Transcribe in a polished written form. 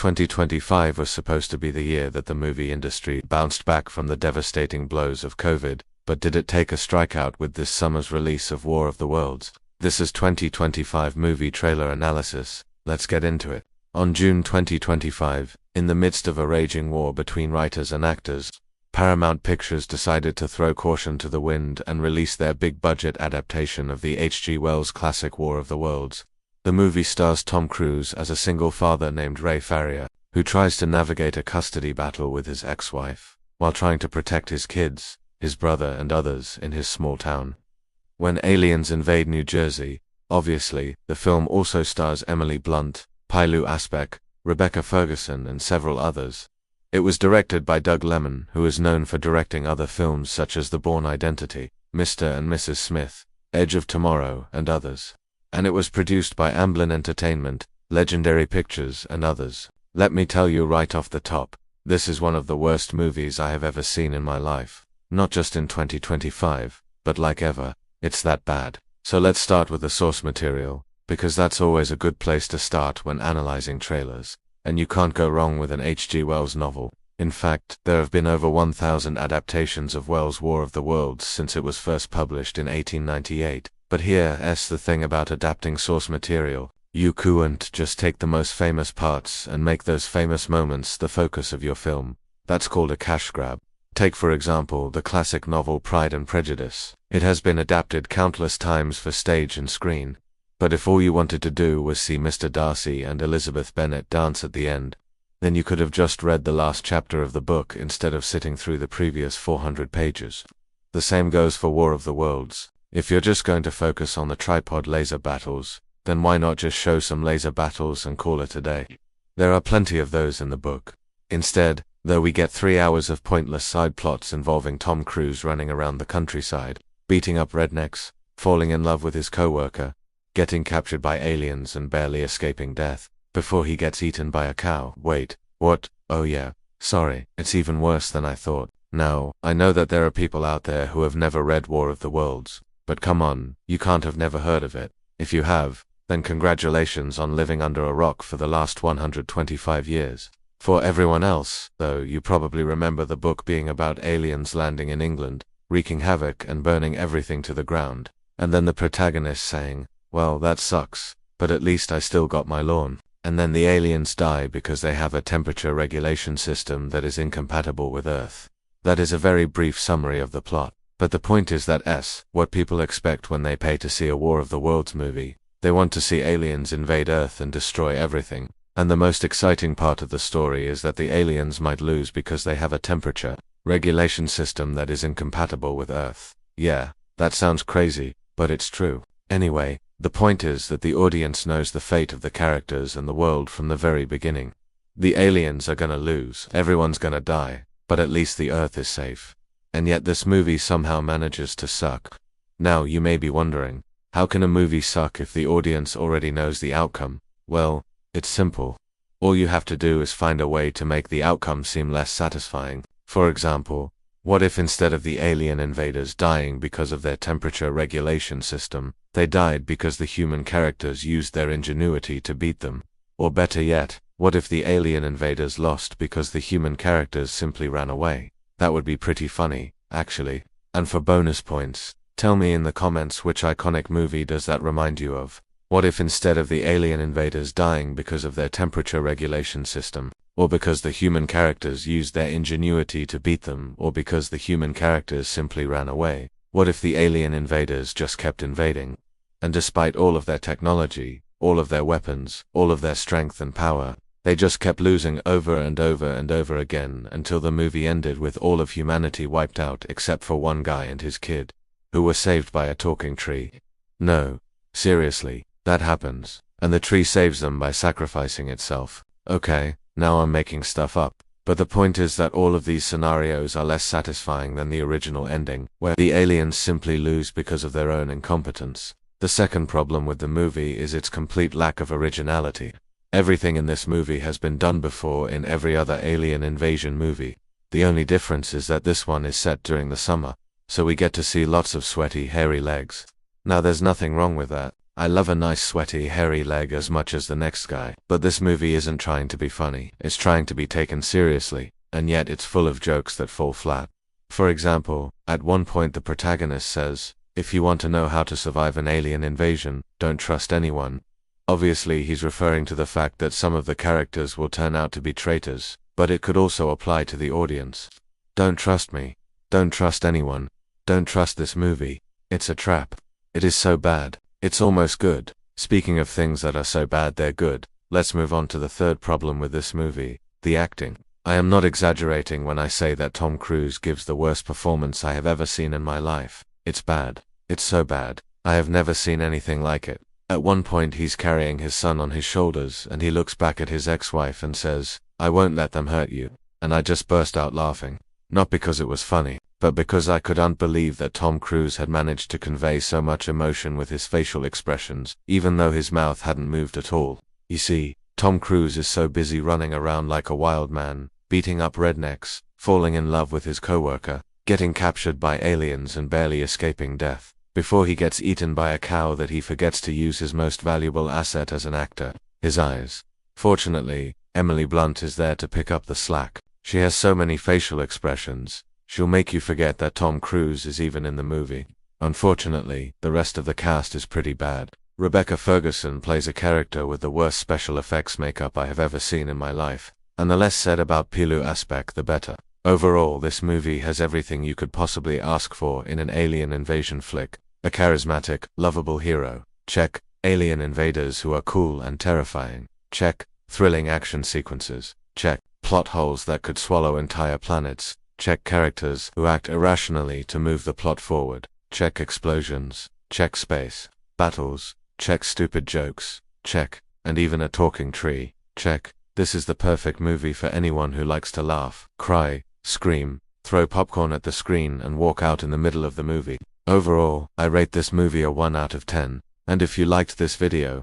2025 was supposed to be the year that the movie industry bounced back from the devastating blows of COVID, but did it take a strikeout with this summer's release of War of the Worlds? This is 2025 movie trailer analysis. Let's get into it. On June 2025, in the midst of a raging war between writers and actors, Paramount Pictures decided to throw caution to the wind and release their big-budget adaptation of the H.G. Wells classic War of the Worlds. The movie stars Tom Cruise as a single father named Ray Farrier, who tries to navigate a custody battle with his ex-wife, while trying to protect his kids, his brother and others in his small town. When aliens invade New Jersey, obviously, the film also stars Emily Blunt, Pilu Asbeck, Rebecca Ferguson and several others. It was directed by Doug Lemon, who is known for directing other films such as The Bourne Identity, Mr. and Mrs. Smith, Edge of Tomorrow, and others. And it was produced by Amblin Entertainment, Legendary Pictures, and others. Let me tell you right off the top, this is one of the worst movies I have ever seen in my life. Not just in 2025, but like ever. It's that bad. So let's start with the source material, because that's always a good place to start when analyzing trailers. And you can't go wrong with an H.G. Wells novel. In fact, there have been over 1,000 adaptations of Wells' War of the Worlds since it was first published in 1898. But here's the thing about adapting source material. You couldn't just take the most famous parts and make those famous moments the focus of your film. That's called a cash grab. Take for example the classic novel Pride and Prejudice. It has been adapted countless times for stage and screen. But if all you wanted to do was see Mr. Darcy and Elizabeth Bennet dance at the end, then you could have just read the last chapter of the book instead of sitting through the previous 400 pages. The same goes for War of the Worlds. If you're just going to focus on the tripod laser battles, then why not just show some laser battles and call it a day? There are plenty of those in the book. Instead, though, we get 3 hours of pointless side plots involving Tom Cruise running around the countryside, beating up rednecks, falling in love with his co-worker, getting captured by aliens and barely escaping death, before he gets eaten by a cow. Wait, what? Oh yeah, sorry, it's even worse than I thought. Now, I know that there are people out there who have never read War of the Worlds, but come on, you can't have never heard of it. If you have, then congratulations on living under a rock for the last 125 years. For everyone else, though, you probably remember the book being about aliens landing in England, wreaking havoc and burning everything to the ground, and then the protagonist saying, well, that sucks, but at least I still got my lawn. And then the aliens die because they have a temperature regulation system that is incompatible with Earth. That is a very brief summary of the plot. But the point is that what people expect when they pay to see a War of the Worlds movie. They want to see aliens invade Earth and destroy everything. And the most exciting part of the story is that the aliens might lose because they have a temperature regulation system that is incompatible with Earth. Yeah, that sounds crazy, but it's true. Anyway, the point is that the audience knows the fate of the characters and the world from the very beginning. The aliens are gonna lose, everyone's gonna die, but at least the Earth is safe. And yet this movie somehow manages to suck. Now you may be wondering, how can a movie suck if the audience already knows the outcome? Well, it's simple. All you have to do is find a way to make the outcome seem less satisfying. For example, what if instead of the alien invaders dying because of their temperature regulation system, they died because the human characters used their ingenuity to beat them? Or better yet, what if the alien invaders lost because the human characters simply ran away? That would be pretty funny, actually. And for bonus points, tell me in the comments which iconic movie does that remind you of. What if instead of the alien invaders dying because of their temperature regulation system, or because the human characters used their ingenuity to beat them, or because the human characters simply ran away, what if the alien invaders just kept invading? And despite all of their technology, all of their weapons, all of their strength and power, they just kept losing over and over and over again until the movie ended with all of humanity wiped out except for one guy and his kid, who were saved by a talking tree. No, seriously, that happens, and the tree saves them by sacrificing itself. Okay, now I'm making stuff up, but the point is that all of these scenarios are less satisfying than the original ending, where the aliens simply lose because of their own incompetence. The second problem with the movie is its complete lack of originality. Everything in this movie has been done before in every other alien invasion movie. The only difference is that this one is set during the summer, so we get to see lots of sweaty, hairy legs. Now there's nothing wrong with that. I love a nice sweaty hairy leg as much as the next guy. But this movie isn't trying to be funny, it's trying to be taken seriously, and yet it's full of jokes that fall flat. For example, at one point the protagonist says, "If you want to know how to survive an alien invasion, don't trust anyone." Obviously he's referring to the fact that some of the characters will turn out to be traitors, but it could also apply to the audience. Don't trust me. Don't trust anyone. Don't trust this movie. It's a trap. It is so bad. It's almost good. Speaking of things that are so bad they're good, let's move on to the third problem with this movie, the acting. I am not exaggerating when I say that Tom Cruise gives the worst performance I have ever seen in my life. It's bad. It's so bad. I have never seen anything like it. At one point he's carrying his son on his shoulders and he looks back at his ex-wife and says, "I won't let them hurt you." And I just burst out laughing. Not because it was funny, but because I couldn't believe that Tom Cruise had managed to convey so much emotion with his facial expressions, even though his mouth hadn't moved at all. You see, Tom Cruise is so busy running around like a wild man, beating up rednecks, falling in love with his coworker, getting captured by aliens and barely escaping death, before he gets eaten by a cow that he forgets to use his most valuable asset as an actor, his eyes. Fortunately, Emily Blunt is there to pick up the slack. She has so many facial expressions, she'll make you forget that Tom Cruise is even in the movie. Unfortunately, the rest of the cast is pretty bad. Rebecca Ferguson plays a character with the worst special effects makeup I have ever seen in my life, and the less said about Pilu Asbæk the better. Overall, this movie has everything you could possibly ask for in an alien invasion flick. A charismatic, lovable hero. Check. Alien invaders who are cool and terrifying. Check. Thrilling action sequences. Check. Plot holes that could swallow entire planets. Check. Characters who act irrationally to move the plot forward. Check. Explosions. Check. Space battles. Check. Stupid jokes. Check. And even a talking tree. Check. This is the perfect movie for anyone who likes to laugh, cry, scream, throw popcorn at the screen and walk out in the middle of the movie. Overall, I rate this movie a 1 out of 10. And if you liked this video,